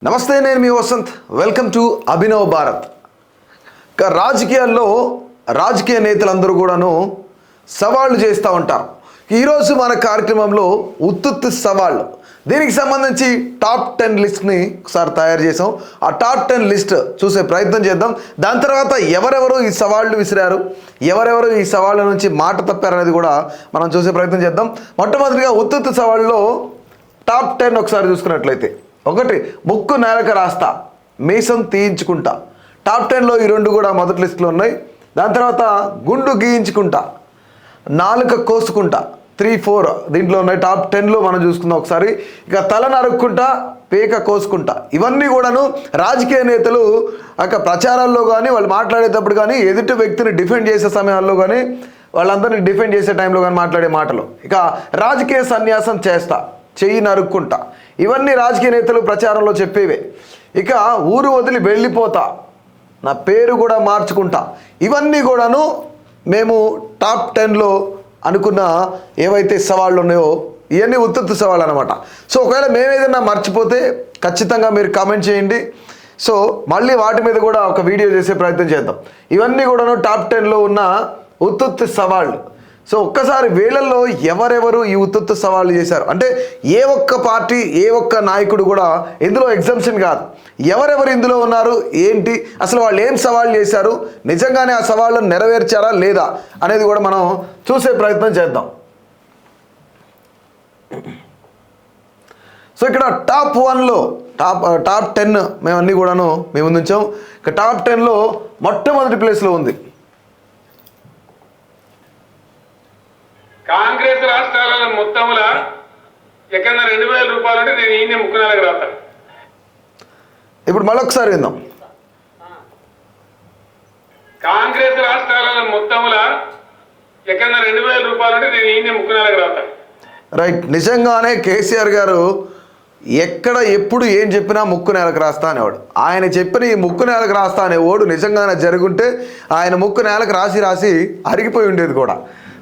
నమస్తే, నేను మీ వసంత్. Welcome to Abhinav Bharat. రాజకీయాల్లో రాజకీయ నేతలందరూ కూడాను సవాళ్ళు చేస్తూ ఉంటారు. ఈరోజు మన కార్యక్రమంలో ఉత్తుత్తు సవాళ్ళు, దీనికి సంబంధించి టాప్ 10 లిస్ట్ని ఒకసారి తయారు చేసాం. ఆ టాప్ 10 లిస్ట్ చూసే ప్రయత్నం చేద్దాం. దాని తర్వాత ఎవరెవరు ఈ సవాళ్ళు విసిరారు, ఎవరెవరు ఈ సవాళ్ళ నుంచి మాట తప్పారనేది కూడా మనం చూసే ప్రయత్నం చేద్దాం. మొట్టమొదటిగా ఉత్తుత్తు సవాళ్ళలో టాప్ 10 ఒకసారి చూసుకున్నట్లయితే, ఒకటి ముక్కు నేలకు రాస్తా, మీసం తీయించుకుంటా. టాప్ 10లో ఈ రెండు కూడా మొదటి లిస్టులో ఉన్నాయి. దాని తర్వాత గుండు గీయించుకుంటా, నాలుక కోసుకుంటా, 3-4 దీంట్లో ఉన్నాయి. టాప్ 10లో మనం చూసుకుందాం ఒకసారి. ఇక తల నరుక్కుంటా, పేక కోసుకుంటా. ఇవన్నీ కూడాను రాజకీయ నేతలు ప్రచారాల్లో కానీ, వాళ్ళు మాట్లాడేటప్పుడు కానీ, ఎదుటి వ్యక్తిని డిఫెండ్ చేసే సమయాల్లో కానీ, వాళ్ళందరినీ డిఫెండ్ చేసే టైంలో కానీ మాట్లాడే మాటలు. ఇక రాజకీయ సన్యాసం చేస్తా, చెయ్యి నరుక్కుంటా, ఇవన్నీ రాజకీయ నేతలు ప్రచారంలో చెప్పేవే. ఇక ఊరు వదిలి వెళ్ళిపోతా, నా పేరు కూడా మార్చుకుంటా, ఇవన్నీ కూడాను మేము టాప్ 10లో అనుకున్న ఏవైతే సవాళ్ళు ఉన్నాయో ఇవన్నీ ఉత్తుత్తు సవాళ్ళు అనమాట. సో ఒకవేళ మేము ఏదైనా మర్చిపోతే ఖచ్చితంగా మీరు కామెంట్ చేయండి. సో మళ్ళీ వాటి మీద కూడా ఒక వీడియో చేసే ప్రయత్నం చేద్దాం. ఇవన్నీ కూడాను టాప్ 10లో ఉన్న ఉత్తుత్తు సవాళ్ళు. సో ఒక్కసారి వేళల్లో ఎవరెవరు ఈ ఉత్తుత్తు సవాళ్ళు చేశారు అంటే, ఏ ఒక్క పార్టీ, ఏ ఒక్క నాయకుడు కూడా ఇందులో ఎగ్జంప్షన్ కాదు. ఎవరెవరు ఇందులో ఉన్నారు, ఏంటి, అసలు వాళ్ళు ఏం సవాళ్ళు చేశారు, నిజంగానే ఆ సవాళ్ళను నెరవేర్చారా లేదా అనేది కూడా మనం చూసే ప్రయత్నం చేద్దాం. సో ఇక్కడ టాప్ 1లో టాప్ 10 మేము అన్నీ కూడాను మేము ముందుంచాం. ఇక టాప్ 10లో మొట్టమొదటి ప్లేస్లో ఉంది కాంగ్రెస్ రాష్ట్రాల మొత్తంలో ఎక్కడ 2000 రూపాయలు అంటే నేను ఈయన ముక్కునాలకు రాస్తాను. ఇప్పుడు మళ్ళొకసారి విందాం. కాంగ్రెస్ రాష్ట్రాల మొత్తంలో ఎక్కడ 2000 రూపాయలు అంటే నేను ఈయన ముక్కునాలకు రాస్తాను. రైట్, నిజంగానే కేసీఆర్ గారు ఎక్కడ ఎప్పుడు ఏం చెప్పినా ముక్కు నేలకు రాస్తా అనేవాడు. ఆయన చెప్పిన ఈ ముక్కు నేలకు రాస్తా అనేవాడు నిజంగానే జరుగుంటే ఆయన ముక్కు నేలకు రాసి రాసి అరిగిపోయి ఉండేది కూడా.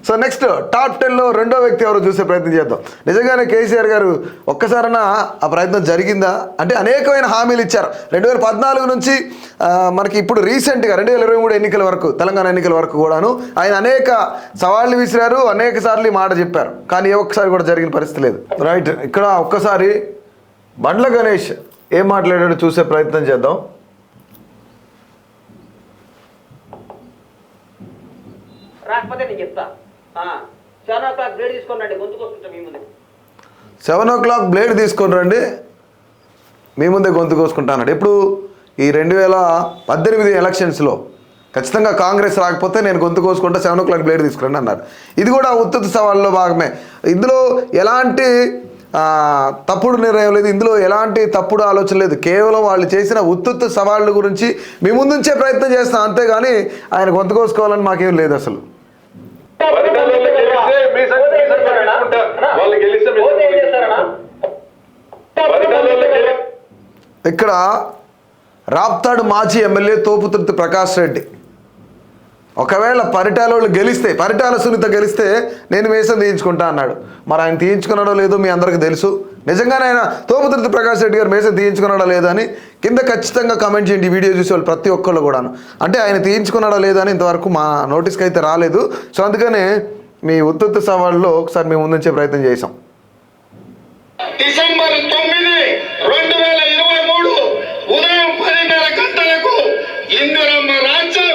సో నెక్స్ట్ టాప్ 10లో రెండో వ్యక్తి ఎవరో చూసే ప్రయత్నం చేద్దాం. నిజంగానే కేసీఆర్ గారు ఒక్కసారైనా ఆ ప్రయత్నం జరిగిందా అంటే, అనేకమైన హామీలు ఇచ్చారు 2014 నుంచి మనకి ఇప్పుడు రీసెంట్గా 2023 ఎన్నికల వరకు, తెలంగాణ ఎన్నికల వరకు కూడాను ఆయన అనేక సవాళ్ళు విసిరారు, అనేక సార్లు మాట చెప్పారు, కానీ ఏ ఒక్కసారి కూడా జరిగిన పరిస్థితి లేదు. రైట్, ఇక్కడ ఒక్కసారి బండ్ల గణేష్ ఏం మాట్లాడాడో చూసే ప్రయత్నం చేద్దాం. రాకపోతే నేను చెప్తా. 7 o'clock బ్లేడ్ తీసుకొని రండి, గొంతుకు వస్తుంటా మీ ముందు. 7 o'clock బ్లేడ్ తీసుకొని రండి, మీ ముందే గొంతు కోసుకుంటాను. ఇప్పుడు ఈ 2018 ఎలక్షన్స్లో ఖచ్చితంగా కాంగ్రెస్ రాకపోతే నేను గొంతు కోసుకుంటా, 7 o'clock బ్లేడ్ తీసుకురండి అన్నారు. ఇది కూడా ఉత్తుత్తు సవాళ్ళలో భాగమే. ఇందులో ఎలాంటి తప్పుడు నిర్ణయం లేదు, ఇందులో ఎలాంటి తప్పుడు ఆలోచన లేదు. కేవలం వాళ్ళు చేసిన ఉత్తుత్తు సవాళ్ళ గురించి మీ ముందుంచే ప్రయత్నం చేస్తాం, అంతేగాని ఆయన గొంతు కోసుకోవాలని మాకేం లేదు అసలు. ఇక్కడ రాప్తాడు మాజీ ఎమ్మెల్యే తోపుతుర్తి ప్రకాష్ రెడ్డి, ఒకవేళ పరిటాల గెలిస్తే, పరిటాల సునీత గెలిస్తే నేను మీసం తీయించుకుంటా అన్నాడు. మరి ఆయన తీయించుకున్నాడో లేదో మీ అందరికీ తెలుసు. నిజంగానే ఆయన తోపుతుర్తి ప్రకాష్ రెడ్డి గారు మీసం తీయించుకున్నాడో లేదో అని కింద ఖచ్చితంగా కామెంట్ చేయండి. వీడియో చూసే వాళ్ళు ప్రతి ఒక్కళ్ళు కూడాను. అంటే ఆయన తీయించుకున్నాడో లేదో అని ఇంతవరకు మా నోటీస్కి అయితే రాలేదు. సో అందుకనే మీ ఉత్తుత్తు సవాళ్ళలో ఒకసారి మేము ముందుంచే ప్రయత్నం చేసాం. డిసెంబర్ 9, 2023 ఉదయం 10:30 గంటలకు ఇందిరమ్మ రాజ్యం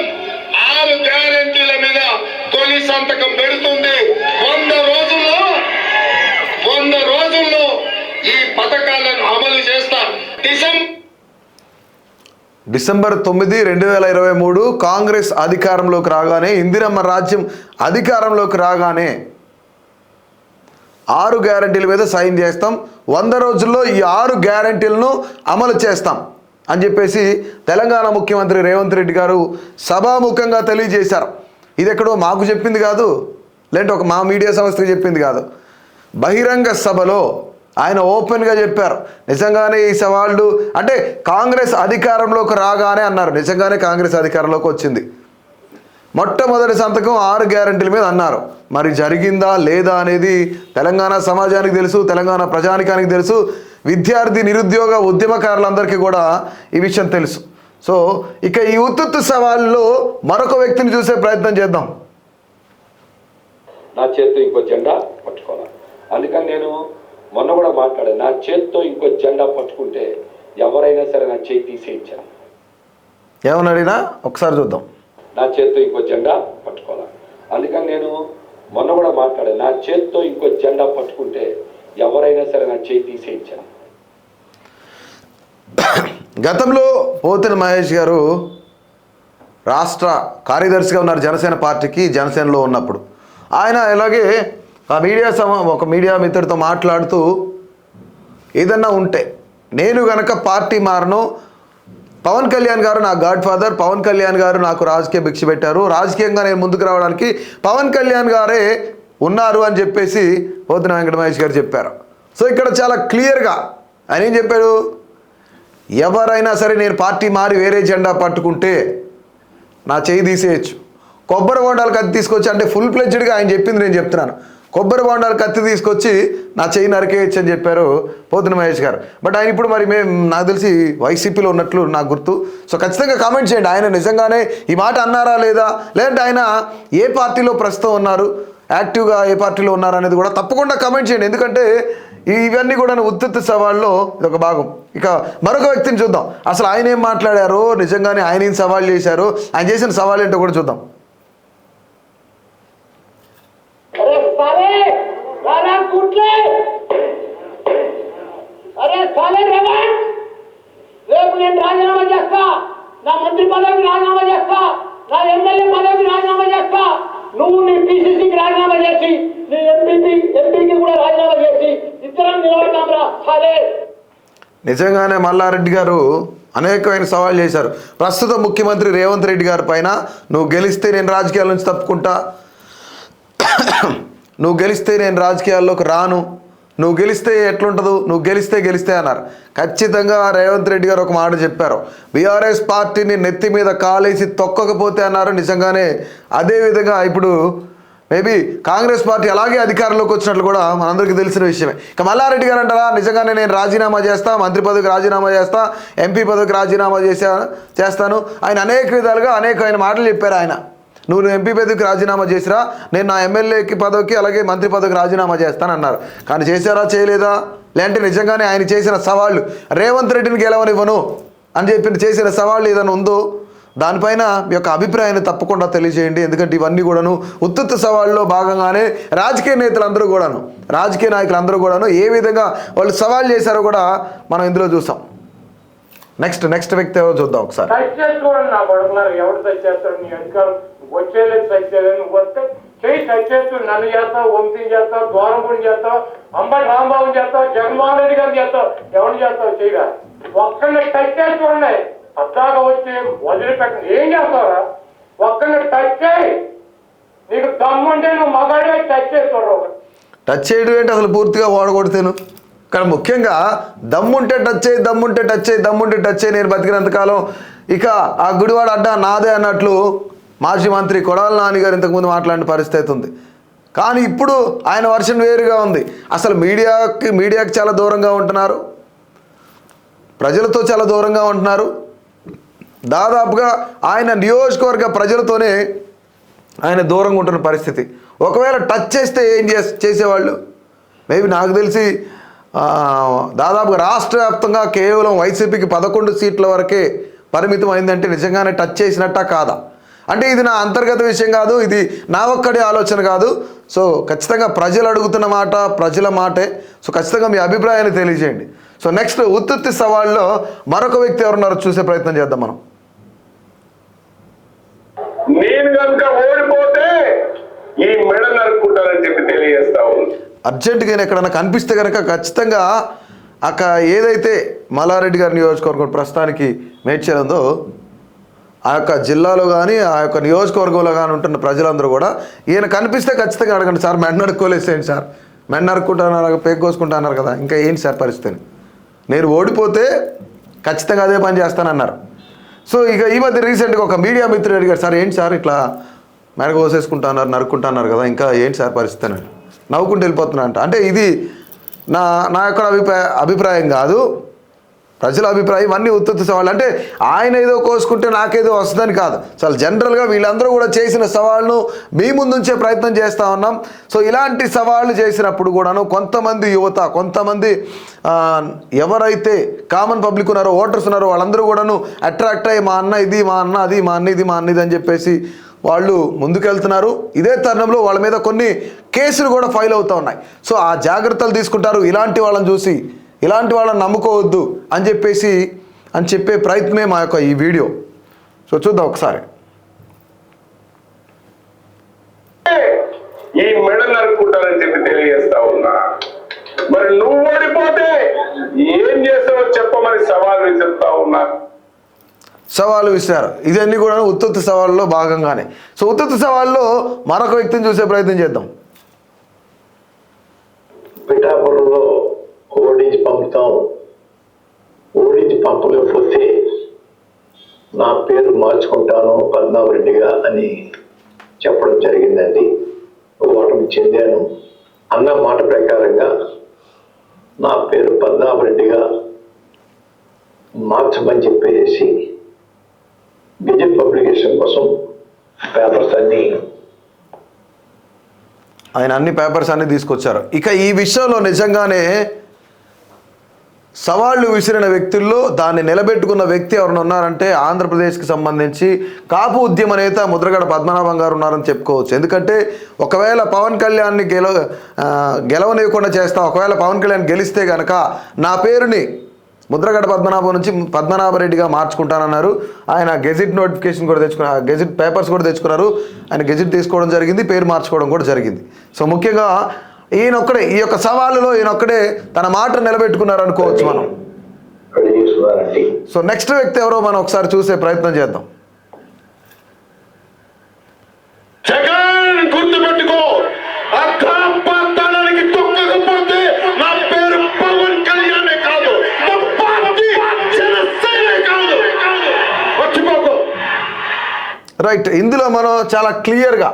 6 గ్యారెంటీల మీద తొలి సంతకం పెడుతుంది. 100 రోజుల్లో ఈ పథకాలను అమలు చేస్తాం. డిసెంబర్ 9, 2023 కాంగ్రెస్ అధికారంలోకి రాగానే, ఇందిరమ్మ రాజ్యం అధికారంలోకి రాగానే 6 గ్యారెంటీల మీద సైన్ చేస్తాం, 100 రోజుల్లో ఈ 6 గ్యారెంటీలను అమలు చేస్తాం అని చెప్పేసి తెలంగాణ ముఖ్యమంత్రి రేవంత్ రెడ్డి గారు సభాముఖంగా తెలియజేశారు. ఇది ఎక్కడో మాకు చెప్పింది కాదు, లేదంటే ఒక మా మీడియా సంస్థకి చెప్పింది కాదు, బహిరంగ సభలో ఆయన ఓపెన్గా చెప్పారు. నిజంగానే ఈ సవాళ్ళు అంటే కాంగ్రెస్ అధికారంలోకి రాగానే అన్నారు. నిజంగానే కాంగ్రెస్ అధికారంలోకి వచ్చింది, మొట్టమొదటి సంతకం 6 గ్యారెంటీల మీద అన్నారు. మరి జరిగిందా లేదా అనేది తెలంగాణ సమాజానికి తెలుసు, తెలంగాణ ప్రజానికానికి తెలుసు. విద్యార్థి నిరుద్యోగ ఉద్యమకారులందరికీ కూడా ఈ విషయం తెలుసు. సో ఇక ఈ ఉత్తుత్తు సవాల్లో మరొక వ్యక్తిని చూసే ప్రయత్నం చేద్దాం. నా చేత్తో ఇంకో జెండా పట్టుకోవాలి. అందుకని నేను మొన్న కూడా మాట్లాడాను, నా చేత్తో ఇంకో జెండా పట్టుకుంటే ఎవరైనా సరే నా చేయి తీసేయించాను. ఏమని అడిగినా ఒకసారి చూద్దాం. నా చేత్తో ఇంకో జెండా పట్టుకోవాలి. అందుకని నేను మొన్న కూడా మాట్లాడాను, నా చేత్తో ఇంకో జెండా పట్టుకుంటే ఎవరైనా సరే నా చేయి తీసేయించాను. గతంలో పోతిన మహేష్ గారు రాష్ట్ర కార్యదర్శిగా ఉన్నారు జనసేన పార్టీకి. జనసేనలో ఉన్నప్పుడు ఆయన ఇలాగే ఒక మీడియా మిత్రుడితో మాట్లాడుతూ ఏదన్నా ఉంటే నేను గనక పార్టీ మారను, పవన్ కళ్యాణ్ గారు నా గాడ్ ఫాదర్, పవన్ కళ్యాణ్ గారు నాకు రాజకీయ భిక్ష పెట్టారు, రాజకీయంగా నేను ముందుకు రావడానికి పవన్ కళ్యాణ్ గారే ఉన్నారు అని చెప్పేసి పోతిన వెంకట మహేష్ గారు చెప్పారు. సో ఇక్కడ చాలా క్లియర్గా ఆయన ఏం చెప్పాడు, ఎవరైనా సరే నేను పార్టీ మారి వేరే జెండా పట్టుకుంటే నా చేయి తీసేయచ్చు. కొబ్బరి బొండాలు కత్తి తీసుకొచ్చి, అంటే ఫుల్ ప్లెడ్జ్డ్గా ఆయన చెప్పింది నేను చెప్తున్నాను, కొబ్బరి బొండాలు కత్తి తీసుకొచ్చి నా చేయి నరికేయచ్చు అని చెప్పారు పోతిన మహేష్ గారు. బట్ ఆయన ఇప్పుడు మరి నాకు తెలిసి వైసీపీలో ఉన్నట్లు నాకు గుర్తు. సో ఖచ్చితంగా కామెంట్ చేయండి, ఆయన నిజంగానే ఈ మాట అన్నారా లేదా, లేదంటే ఆయన ఏ పార్టీలో ప్రస్తుతం ఉన్నారు, యాక్టివ్గా ఏ పార్టీలో ఉన్నారు అనేది కూడా తప్పకుండా కామెంట్ చేయండి. ఎందుకంటే ఇవన్నీ కూడా ఉత్తుత్తు సవాల్లో ఇదొక భాగం. ఇక మరొక వ్యక్తిని చూద్దాం, అసలు ఆయన ఏం మాట్లాడారో, నిజంగానే ఆయన ఏం సవాల్ చేశారో, ఆయన చేసిన సవాల్ ఏంటో కూడా చూద్దాం. రేపు నేను రాజీనామా చేస్తా, నా మంత్రి పదవికి రాజీనామా చేస్తా, నా ఎమ్మెల్యే పదవికి రాజీనామా చేస్తా, నువ్వు నీ పిసిసికి రాజీనామా చేసి నీ ఎంపీకి కూడా రాజీనామా చేసి ఇద్దరం నిలబడతాం రా సాలే. నిజంగానే మల్లారెడ్డి గారు అనేకమైన సవాల్ చేశారు. ప్రస్తుత ముఖ్యమంత్రి రేవంత్ రెడ్డి గారి పైన, నువ్వు గెలిస్తే నేను రాజకీయాల నుంచి తప్పుకుంటా, నువ్వు గెలిస్తే నేను రాజకీయాల్లోకి రాను, నువ్వు గెలిస్తే ఎట్లుంటుందో, నువ్వు గెలిస్తే అన్నారు. ఖచ్చితంగా రేవంత్ రెడ్డి గారు ఒక మాట చెప్పారు, బీఆర్ఎస్ పార్టీని నెత్తి మీద కాలేసి తొక్కకపోతే అన్నారు. నిజంగానే అదేవిధంగా ఇప్పుడు మేబీ కాంగ్రెస్ పార్టీ అలాగే అధికారంలోకి వచ్చినట్లు కూడా మనందరికీ తెలిసిన విషయమే. ఇక మల్లారెడ్డి గారు అంటారా, నిజంగానే నేను రాజీనామా చేస్తా, మంత్రి పదవికి రాజీనామా చేస్తా, ఎంపీ పదవికి రాజీనామా చేస్తాను. ఆయన అనేక విధాలుగా అనేకమైన మాటలు చెప్పారు. ఆయన నువ్వు ఎంపీ పదవికి రాజీనామా చేసిరా, నేను నా ఎమ్మెల్యేకి పదవికి అలాగే మంత్రి పదవికి రాజీనామా చేస్తానన్నారు. కానీ చేశారా, చేయలేదా, లేదంటే నిజంగానే ఆయన చేసిన సవాళ్ళు రేవంత్ రెడ్డిని గెలవనివ్వను అని చెప్పి చేసిన సవాళ్ళు ఏదైనా ఉందో దానిపైన మీ యొక్క అభిప్రాయాన్ని తప్పకుండా తెలియజేయండి. ఎందుకంటే ఇవన్నీ కూడాను ఉత్తుత్తు సవాళ్ళలో భాగంగానే రాజకీయ నాయకులందరూ కూడాను ఏ విధంగా వాళ్ళు సవాల్ చేశారో కూడా మనం ఇందులో చూసాం. నెక్స్ట్ వ్యక్తి ఎవరో చూద్దాం ఒకసారి. చూడండి నా కొడుకున్నారు, ఎవరు తెచ్చేస్తాడు నీ అధికారం, వచ్చేలేదు తెచ్చేది, నువ్వు వస్తే చేయి తెచ్చేస్తూ నన్ను చేస్తావు, వంశీ చేస్తావు, దూరంపుని చేస్తావు, అంబటి రాంబాబు చేస్తావు, జగన్మోహన్ రెడ్డి గారిని చేస్తావు, ఎవరిని చేస్తావు చేయరా, ఒక్కడిని టచ్ చేసి చూడండి, అద్దాక వచ్చి వదిలిపెట్టండి. ఏం చేస్తావురా, ఒక్కడిని టచ్ చేయి, నీకు దమ్ముంటే నువ్వు మగాడే టచ్ చేసి చూడరు. టచ్ చేయడం ఏంటి, అసలు పూర్తిగా ఓడగొడితేను. ఇక్కడ ముఖ్యంగా దమ్ముంటే టచ్ చేయి, నేను బతికినంతకాలం ఇక ఆ గుడివాడ అడ్డా నాదే అన్నట్లు మాజీ మంత్రి కొడాల నాని గారు ఇంతకుముందు మాట్లాడిన పరిస్థితి ఉంది. కానీ ఇప్పుడు ఆయన వర్షన్ వేరుగా ఉంది. అసలు మీడియాకి చాలా దూరంగా ఉంటున్నారు, ప్రజలతో చాలా దూరంగా ఉంటున్నారు. దాదాపుగా ఆయన నియోజకవర్గ ప్రజలతోనే ఆయన దూరంగా ఉంటున్న పరిస్థితి. ఒకవేళ టచ్ చేస్తే ఏం చేసేవాళ్ళు, మేబీ నాకు తెలిసి దాదాపుగా రాష్ట్ర వ్యాప్తంగా కేవలం వైసీపీకి 11 సీట్ల వరకే పరిమితం అయిందంటే నిజంగానే టచ్ చేసినట్టా కాదా? అంటే ఇది నా అంతర్గత విషయం కాదు, ఇది నా ఒక్కడి ఆలోచన కాదు. సో ఖచ్చితంగా ప్రజలు అడుగుతున్న మాట ప్రజల మాటే. సో ఖచ్చితంగా మీ అభిప్రాయాన్ని తెలియజేయండి. సో నెక్స్ట్ ఉత్తుత్తి సవాళ్ళలో మరొక వ్యక్తి ఎవరున్నారో చూసే ప్రయత్నం చేద్దాం మనం. నేను కనుక ఓడిపోతే ఈ మెడ నరుక్కుంటానని చెప్పి తెలియజేస్తా ఉంది. అర్జెంటుగా ఎక్కడన్నా కనిపిస్తే కనుక ఖచ్చితంగా ఏదైతే మల్లారెడ్డి గారి నియోజకవర్గం ప్రస్తుతానికి మేడ్చల్ ఉందో ఆ యొక్క జిల్లాలో కానీ ఆ యొక్క నియోజకవర్గంలో కానీ ఉంటున్న ప్రజలందరూ కూడా ఈయన కనిపిస్తే ఖచ్చితంగా అడగండి, సార్ మెడ నడుక్కోలేసేయండి, సార్ మెడ నరుక్కుంటున్నారు, పేక్ కోసుకుంటున్నారు కదా, ఇంకా ఏంటి సార్ పరిస్థితిని, నేను ఓడిపోతే ఖచ్చితంగా అదే పని చేస్తానన్నారు. సో ఇక ఈ మధ్య రీసెంట్గా ఒక మీడియా మిత్రుడు అడిగారు, సార్ ఏంటి సార్ ఇట్లా మెడ కోసేసుకుంటున్నారు, నరుక్కుంటున్నారు కదా, ఇంకా ఏంటి సార్ పరిస్థితి అని నవ్వుకుంటూ వెళ్ళిపోతున్నా అంటే ఇది నా నా యొక్క అభిప్రాయం కాదు, ప్రజల అభిప్రాయం. ఇవన్నీ ఉత్తుత్తి సవాళ్ళు. అంటే ఆయన ఏదో కోసుకుంటే నాకేదో వస్తుందని కాదు, చాలా జనరల్గా వీళ్ళందరూ కూడా చేసిన సవాళ్ళను మీ ముందుంచే ప్రయత్నం చేస్తూ ఉన్నాం. సో ఇలాంటి సవాళ్ళు చేసినప్పుడు కూడాను కొంతమంది యువత, కొంతమంది ఎవరైతే కామన్ పబ్లిక్ ఉన్నారో, ఓటర్స్ ఉన్నారో, వాళ్ళందరూ కూడాను అట్రాక్ట్ అయ్యి మా అన్న ఇది, మా అన్న అది, మా అన్న ఇది, మా అన్న ఇది అని చెప్పేసి వాళ్ళు ముందుకెళ్తున్నారు. ఇదే తరుణంలో వాళ్ళ మీద కొన్ని కేసులు కూడా ఫైల్ అవుతూ ఉన్నాయి. సో ఆ జాగ్రత్తలు తీసుకుంటారు. ఇలాంటి వాళ్ళని చూసి ఇలాంటి వాళ్ళని నమ్ముకోవద్దు అని చెప్పే ప్రయత్నమే మా యొక్క ఈ వీడియో. సో చూద్దాం ఒకసారి. ఈ మెడ నరుక్కుంటారని చెప్పి తెలియజేస్తా ఉన్నా. మరి నువ్వు ఓడిపోతే ఏం చేస్తావో చెప్పమని సవాల్ విసురుతా ఉన్నా. సవాలు విసిరారు. ఇదన్నీ కూడా ఉత్తుత్తి సవాళ్ళలో భాగంగానే. సో ఉత్తుత్తి సవాళ్ళలో మరొక వ్యక్తిని చూసే ప్రయత్నం చేద్దాం. పిఠాపురంలో ఓడించి పంపుతాం, ఓడించి పంపలేకపోతే నా పేరు మార్చుకుంటాను పద్మనాభరెడ్డిగా అని చెప్పడం జరిగిందండి. ఓటమి చెందాను అన్న మాట ప్రకారంగా నా పేరు పద్మనాభరెడ్డిగా మార్చమని చెప్పేసి గెజెట్ పబ్లికేషన్ కోసం పేపర్స్ అన్ని పేపర్స్ అన్ని తీసుకొచ్చారు. ఇక ఈ విషయంలో నిజంగానే సవాళ్ళు విసిరిన వ్యక్తుల్లో దాన్ని నిలబెట్టుకున్న వ్యక్తి ఎవరైనా ఉన్నారంటే ఆంధ్రప్రదేశ్కి సంబంధించి కాపు ఉద్యమ నేత ముద్రగడ పద్మనాభం గారు ఉన్నారని చెప్పుకోవచ్చు. ఎందుకంటే ఒకవేళ పవన్ కళ్యాణ్ని గెలవనివ్వకుండా చేస్తా, ఒకవేళ పవన్ కళ్యాణ్ గెలిస్తే కనుక నా పేరుని ముద్రగడ పద్మనాభం నుంచి పద్మనాభరెడ్డిగా మార్చుకుంటానన్నారు. ఆయన గెజిట్ నోటిఫికేషన్ కూడా తెచ్చుకున్నారు, గెజిట్ పేపర్స్ కూడా తెచ్చుకున్నారు. ఆయన గెజిట్ తీసుకోవడం జరిగింది, పేరు మార్చుకోవడం కూడా జరిగింది. సో ముఖ్యంగా ఈయనొక్కడే, ఈ యొక్క సవాలులో ఈయనొక్కడే తన మాట నిలబెట్టుకున్నారు అనుకోవచ్చు మనం. సో నెక్స్ట్ వ్యక్తి ఎవరో మనం ఒకసారి చూసే ప్రయత్నం చేద్దాం. జగన్ గుర్తుపెట్టుకో, అగ్రపతనానికి తొక్కకపోతే నా పేరు పవన్ కళ్యాణే కాదు, నా పార్టీ జనసేనే కాదు, మర్చిపోకు. రైట్, ఇందులో మనం చాలా క్లియర్గా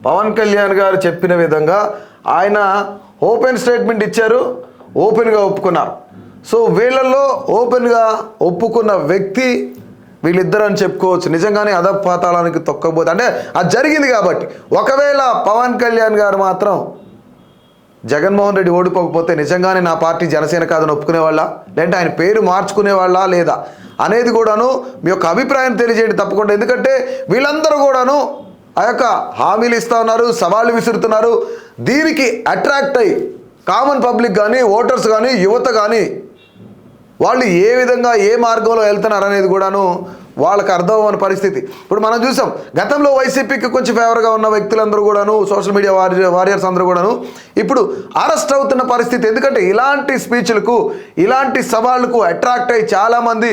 పవన్ కళ్యాణ్ గారు చెప్పిన విధంగా ఆయన ఓపెన్ స్టేట్మెంట్ ఇచ్చారు, ఓపెన్గా ఒప్పుకున్నారు. సో వీళ్ళల్లో ఓపెన్గా ఒప్పుకున్న వ్యక్తి వీళ్ళిద్దరు అని చెప్పుకోవచ్చు. నిజంగానే అధపాతాళానికి తొక్కకపోతే అంటే అది జరిగింది కాబట్టి. ఒకవేళ పవన్ కళ్యాణ్ గారు మాత్రం జగన్మోహన్ రెడ్డి ఓడిపోకపోతే నిజంగానే నా పార్టీ జనసేన కాదని ఒప్పుకునేవాళ్ళ, లేదంటే ఆయన పేరు మార్చుకునేవాళ్ళ లేదా అనేది కూడాను మీ యొక్క అభిప్రాయం తెలియజేయండి తప్పకుండా. ఎందుకంటే వీళ్ళందరూ కూడాను ఆ యొక్క హామీలు ఇస్తూ ఉన్నారు, సవాళ్ళు విసురుతున్నారు. దీనికి అట్రాక్ట్ అయ్యి కామన్ పబ్లిక్ కానీ, ఓటర్స్ కానీ, యువత కానీ వాళ్ళు ఏ విధంగా ఏ మార్గంలో వెళ్తున్నారు అనేది కూడాను వాళ్ళకి అర్థం అవ్వని పరిస్థితి. ఇప్పుడు మనం చూసాం, గతంలో వైసీపీకి కొంచెం ఫేవర్గా ఉన్న వ్యక్తులందరూ కూడాను, సోషల్ మీడియా వారియర్స్ అందరూ కూడాను ఇప్పుడు అరెస్ట్ అవుతున్న పరిస్థితి. ఎందుకంటే ఇలాంటి స్పీచ్లకు, ఇలాంటి సవాళ్ళకు అట్రాక్ట్ అయ్యి చాలామంది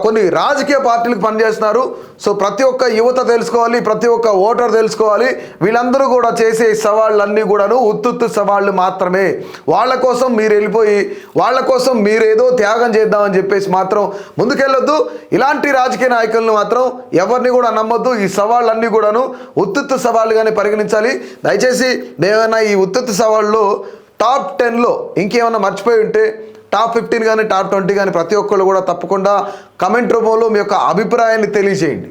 కొన్ని రాజకీయ పార్టీలకు పనిచేస్తున్నారు. సో ప్రతి ఒక్క యువత తెలుసుకోవాలి, ప్రతి ఒక్క ఓటర్ తెలుసుకోవాలి, వీళ్ళందరూ కూడా చేసే సవాళ్ళన్నీ కూడాను ఉత్తుత్తు సవాళ్ళు మాత్రమే. వాళ్ళ కోసం మీరు వెళ్ళిపోయి వాళ్ళ కోసం మీరేదో త్యాగం చేద్దామని చెప్పేసి మాత్రం ముందుకెళ్ళొద్దు. ఇలాంటి రాజకీయ నాయకులను మాత్రం ఎవరిని కూడా నమ్మొద్దు. ఈ సవాళ్ళన్నీ కూడాను ఉత్తుత్తు సవాళ్ళుగానే పరిగణించాలి. దయచేసి ఏమైనా ఈ ఉత్తుత్తు సవాళ్ళలో టాప్ 10లో ఇంకేమైనా మర్చిపోయి ఉంటే టాప్ 15 కానీ టాప్ 20 కానీ ప్రతి ఒక్కళ్ళు కూడా తప్పకుండా కమెంట్ రూపంలో మీ యొక్క అభిప్రాయాన్ని తెలియజేయండి.